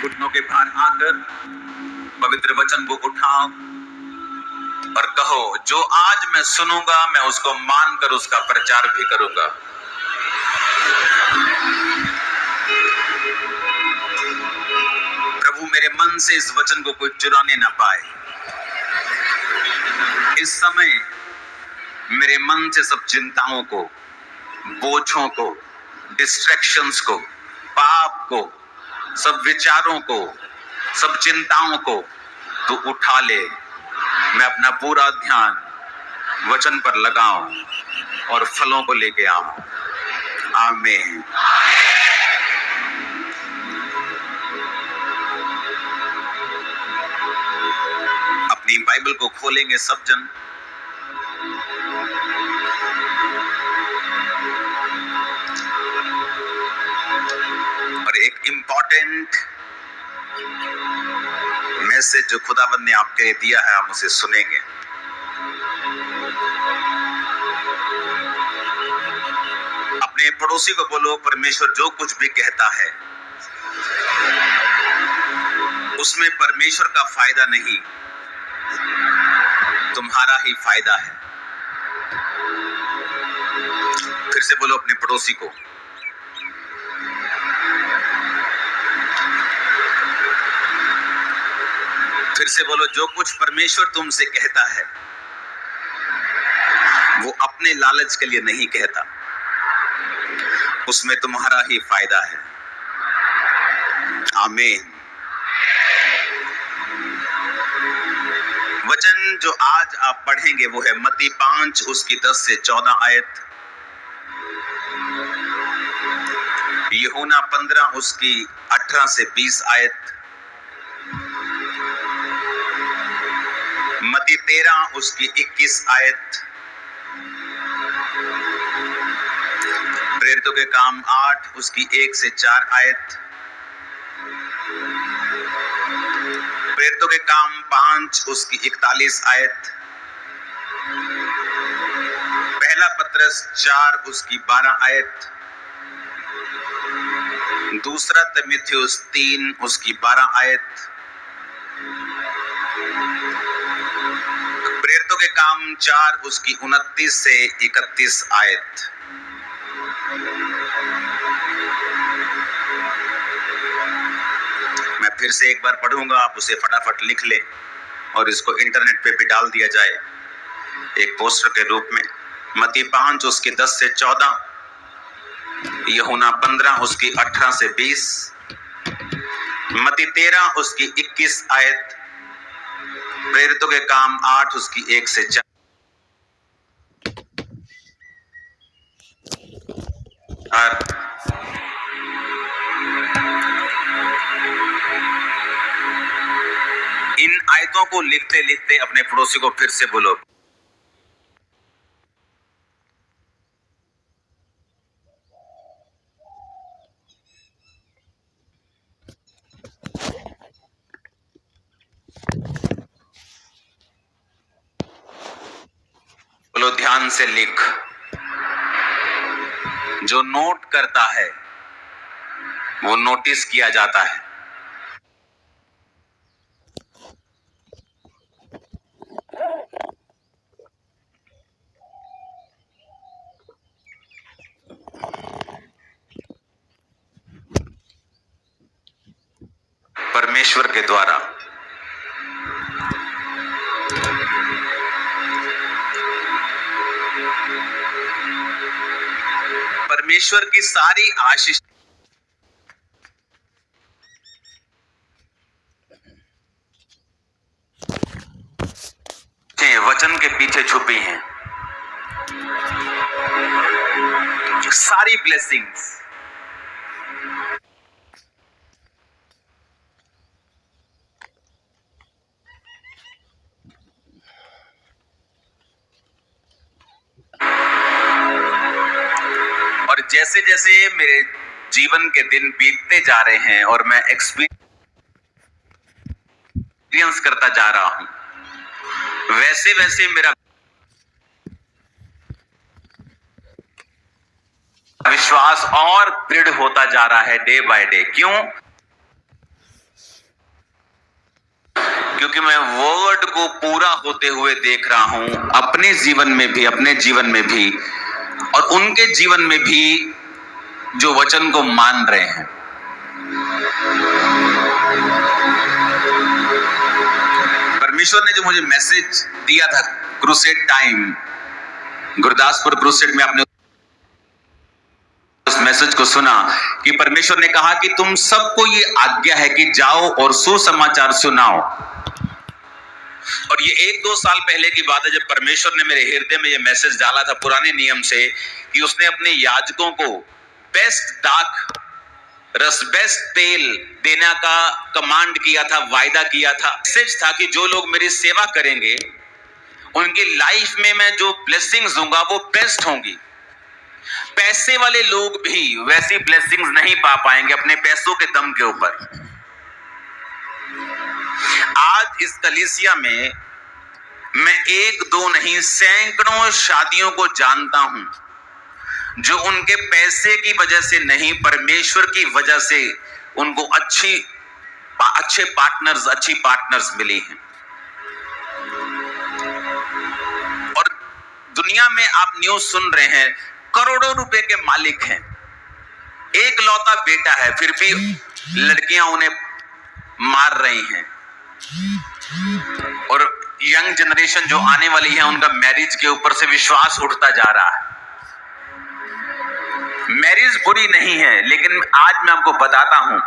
घुटनों के भार आकर पवित्र वचन को उठाओ और कहो, जो आज मैं सुनूंगा मैं उसको मानकर उसका प्रचार भी करूंगा। प्रभु, मेरे मन से इस वचन को कोई चुराने ना पाए। इस समय मेरे मन से सब चिंताओं को, बोझों को, डिस्ट्रैक्शंस को, पाप को, सब विचारों को, सब चिंताओं को तू उठा ले। मैं अपना पूरा ध्यान वचन पर लगाऊं और फलों को लेके आऊं। आमीन। अपनी बाइबल को खोलेंगे सब जन। और एक इंपॉर्टेंट मैसेज जो खुदावंद ने आपके लिए दिया है, आप उसे सुनेंगे। अपने पड़ोसी को बोलो, परमेश्वर जो कुछ भी कहता है उसमें परमेश्वर का फायदा नहीं, तुम्हारा ही फायदा है। फिर से बोलो अपने पड़ोसी को, फिर से बोलो, जो कुछ परमेश्वर तुमसे कहता है वो अपने लालच के लिए नहीं कहता, उसमें तुम्हारा ही फायदा है। आमीन। वचन जो आज आप पढ़ेंगे वो है मत्ती 5 उसकी 10 से 14 आयत, यूहन्ना 15 उसकी 18 से 20 आयत, मत्ती 13 उसकी 21 आयत, प्रेरितों के काम 8 उसकी 1 से 4 आयत, प्रेरितों के काम 5 उसकी 41 आयत, पहला पत्रस 4 उसकी 12 आयत, दूसरा तीमुथियुस 3 उसकी 12 आयत, प्रेरितों के काम 4 उसकी 29 से 31 आयत। मैं फिर से एक बार पढ़ूंगा, आप उसे फटाफट लिख ले और इसको इंटरनेट पे भी डाल दिया जाए एक पोस्टर के रूप में। मत्ती 5 उसकी 10 से 14, यूहन्ना 15 उसकी 18 से 20, मत्ती 13 उसकी 21 आयत, प्रेरितों के काम 8 उसकी 1 से 4। इन आयतों को लिखते लिखते अपने पड़ोसी को फिर से बोलो, बोलो ध्यान से लिख। जो नोट करता है वो नोटिस किया जाता है। परमेश्वर के द्वारा परमेश्वर की सारी आशीष वचन के पीछे छुपी हैं। सारी ब्लेसिंग्स और जैसे जैसे मेरे जीवन के दिन बीतते जा रहे हैं और मैं एक्सपीरियंस करता जा रहा हूं, वैसे वैसे मेरा विश्वास और दृढ़ होता जा रहा है डे बाय डे। क्यों? क्योंकि मैं वर्ड को पूरा होते हुए देख रहा हूं, अपने जीवन में भी, अपने जीवन में भी और उनके जीवन में भी जो वचन को मान रहे हैं। परमेश्वर ने जो मुझे मैसेज दिया था क्रूसेड टाइम, गुरदासपुर क्रूसेड में, आपने उस मैसेज को सुना कि परमेश्वर ने कहा कि तुम सबको ये आज्ञा है कि जाओ और सुसमाचार सुनाओ। और ये 1-2 साल पहले की बात है जब परमेश्वर ने मेरे हृदय में ये मैसेज डाला था पुराने नियम से कि उसने अपने याजकों को बेस्ट दाख रस, बेस्ट तेल देने का कमांड किया था, वायदा किया था। मैसेज था कि जो लोग मेरी सेवा करेंगे उनकी लाइफ में मैं जो ब्लेसिंग्स दूंगा वो बेस्ट होंगी। पैसे वाले लोग भी वैसी ब्लेसिंग्स नहीं पा पाएंगे अपने पैसों के दम के ऊपर। आज इस कलीसिया में मैं 1-2 नहीं सैकड़ों शादियों को जानता हूं जो उनके पैसे की वजह से नहीं, परमेश्वर की वजह से उनको अच्छे पार्टनर्स, अच्छी पार्टनर्स मिली हैं। और दुनिया में आप न्यूज सुन रहे हैं, करोड़ों रुपए के मालिक हैं, एक लौता बेटा है, फिर भी लड़कियां उन्हें मार रही हैं। और यंग जनरेशन जो आने वाली है उनका मैरिज के ऊपर से विश्वास उठता जा रहा है। मैरिज बुरी नहीं है, लेकिन आज मैं आपको बताता हूं,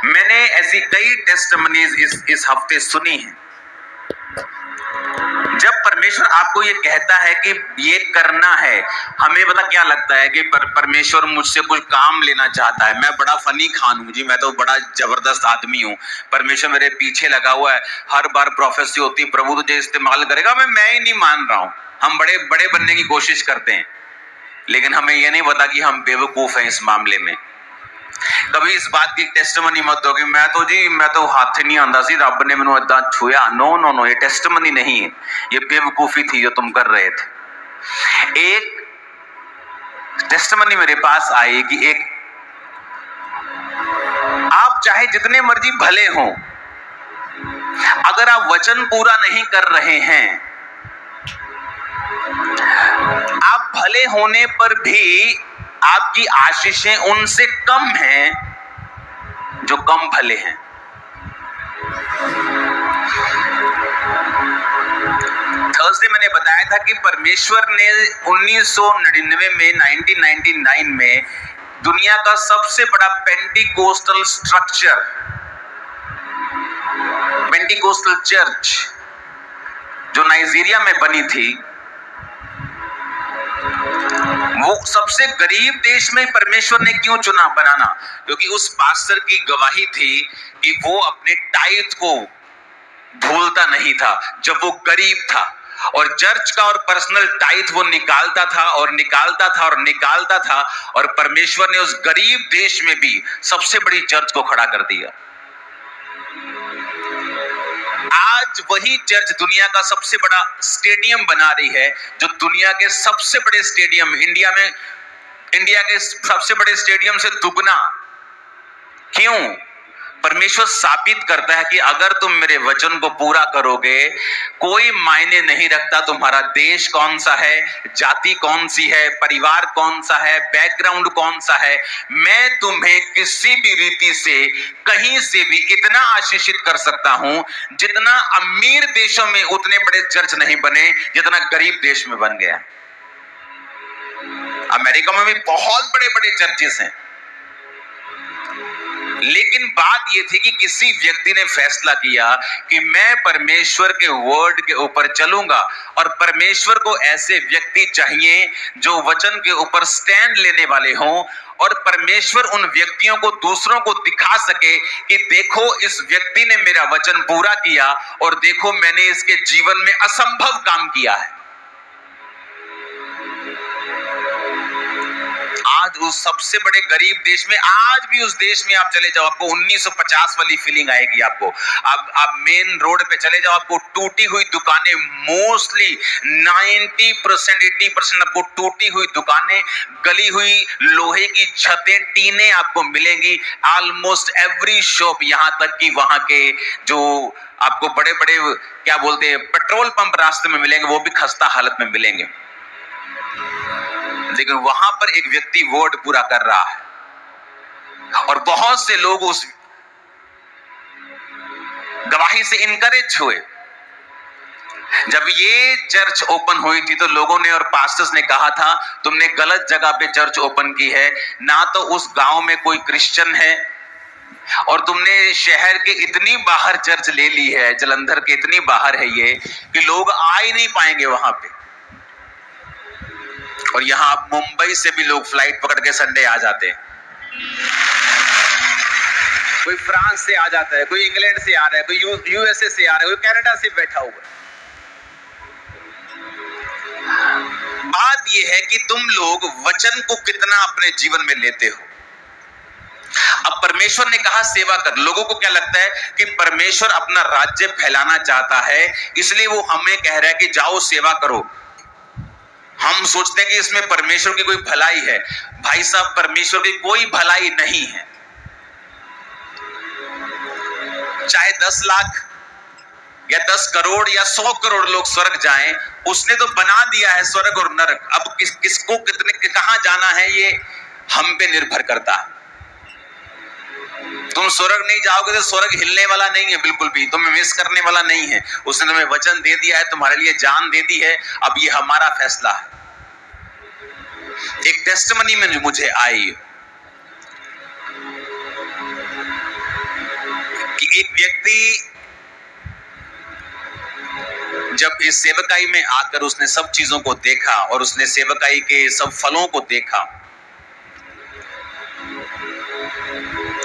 मैंने ऐसी कई टेस्टिमनीज इस हफ्ते सुनी हैं। जब परमेश्वर आपको ये कहता है कि ये करना है, हमें पता क्या लगता है कि परमेश्वर मुझसे कुछ काम लेना चाहता है। मैं बड़ा फनी खान हूं जी, मैं तो बड़ा जबरदस्त आदमी हूं, परमेश्वर मेरे पीछे लगा हुआ है। हर बार प्रोफेसी होती, प्रभु तुझे इस्तेमाल करेगा, मैं ही नहीं मान रहा हूं। हम बड़े बड़े बनने की कोशिश करते हैं, लेकिन हमें यह नहीं पता कि हम बेवकूफ हैं इस मामले में। कभी इस बात की टेस्टिमनी मत दो कि मैं तो हाथ नहीं आंदा सी, रब ने मैनू इदां छुया। नो, ये टेस्टिमनी नहीं है, ये बेवकूफी थी जो तुम कर रहे थे। एक टेस्टिमनी मेरे पास आई कि आप चाहे जितने मर्जी भले हों, अगर आप वचन पूरा नहीं कर रहे हैं, आप भले होने पर भी आपकी आशीषें उनसे कम हैं जो कम भले हैं। थर्सडे मैंने बताया था कि परमेश्वर ने 1999 में दुनिया का सबसे बड़ा पेंटिकोस्टल स्ट्रक्चर, पेंटिकोस्टल चर्च जो नाइजीरिया में बनी थी, वो सबसे गरीब देश में परमेश्वर ने क्यों चुना बनाना? क्योंकि उस पास्टर की गवाही थी कि वो अपने टाइथ को भूलता नहीं था जब वो गरीब था, और चर्च का और पर्सनल टाइथ वो निकालता था और निकालता था और निकालता था, और परमेश्वर ने उस गरीब देश में भी सबसे बड़ी चर्च को खड़ा कर दिया। आज वही चर्च दुनिया का सबसे बड़ा स्टेडियम बना रही है, जो दुनिया के सबसे बड़े स्टेडियम, इंडिया के सबसे बड़े स्टेडियम से दुगना। क्यों? परमेश्वर साबित करता है कि अगर तुम मेरे वचन को पूरा करोगे, कोई मायने नहीं रखता तुम्हारा देश कौन सा है, जाति कौन सी है, परिवार कौन सा है, बैकग्राउंड कौन सा है, मैं तुम्हें किसी भी रीति से कहीं से भी इतना आशीषित कर सकता हूं जितना अमीर देशों में उतने बड़े चर्च नहीं बने जितना गरीब देश में बन गया। अमेरिका में भी बहुत बड़े बड़े चर्चेस हैं, लेकिन बात यह थी कि किसी व्यक्ति ने फैसला किया कि मैं परमेश्वर के वर्ड के ऊपर चलूंगा, और परमेश्वर को ऐसे व्यक्ति चाहिए जो वचन के ऊपर स्टैंड लेने वाले हों, और परमेश्वर उन व्यक्तियों को दूसरों को दिखा सके कि देखो इस व्यक्ति ने मेरा वचन पूरा किया, और देखो मैंने इसके जीवन में असंभव काम किया है। आज उस सबसे बड़े गरीब देश में, आज भी उस देश में आप चले जाओ, आपको 1950 वाली फीलिंग आएगी। आपको आप मेन रोड पे चले जाओ, आपको टूटी हुई दुकानें, मोस्टली 90% 80% आपको टूटी हुई दुकानें, गली हुई लोहे की छतें, टीने आपको मिलेंगी। ऑलमोस्ट एवरी शॉप, यहां तक कि वहां के जो आपको बड़े बड़े क्या बोलते हैं पेट्रोल पंप रास्ते में मिलेंगे, वो भी खस्ता हालत में मिलेंगे। लेकिन वहां पर एक व्यक्ति वर्ड पूरा कर रहा है और बहुत से लोग उस गवाही से इनकरेज हुए। जब ये चर्च ओपन हुई थी तो लोगों ने और पास्टर्स ने कहा था, तुमने गलत जगह पे चर्च ओपन की है, ना तो उस गांव में कोई क्रिश्चियन है और तुमने शहर के इतनी बाहर चर्च ले ली है, जलंधर के इतनी बाहर है ये कि लोग आ ही नहीं पाएंगे वहां पे। और यहां आप मुंबई से भी लोग फ्लाइट पकड़ के संडे आ जाते हैं, कोई फ्रांस से आ जाता है, कोई इंग्लैंड से आ रहा है, कोई यूएसए से आ रहा है, कोई कनाडा से बैठा हुआ है। बात यह है कि तुम लोग वचन को कितना अपने जीवन में लेते हो। अब परमेश्वर ने कहा सेवा कर। लोगों को क्या लगता है कि परमेश्वर अपना राज्य फैलाना चाहता है, इसलिए वो हमें कह रहा है कि जाओ सेवा करो। हम सोचते हैं कि इसमें परमेश्वर की कोई भलाई है। भाई साहब, परमेश्वर की कोई भलाई नहीं है। चाहे 10 लाख या 10 करोड़ या 100 करोड़ लोग स्वर्ग जाएं, उसने तो बना दिया है स्वर्ग और नरक। अब किसको कितने कहां जाना है ये हम पे निर्भर करता है। तुम स्वर्ग नहीं जाओगे तो स्वर्ग हिलने वाला नहीं है, बिल्कुल भी तुम्हें मिस करने वाला नहीं है। उसने तुम्हें वचन दे दिया है, तुम्हारे लिए जान दे दी है। अब ये हमारा फैसला है। एक टेस्टिमनी में मुझे आई कि एक व्यक्ति जब इस सेवकाई में आकर उसने सब चीजों को देखा और उसने सेवकाई के सब फलों को देखा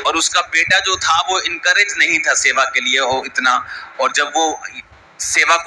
और उसका बेटा जो था वो इनकरेज नहीं था सेवा के लिए, वो इतना, और जब वो सेवा को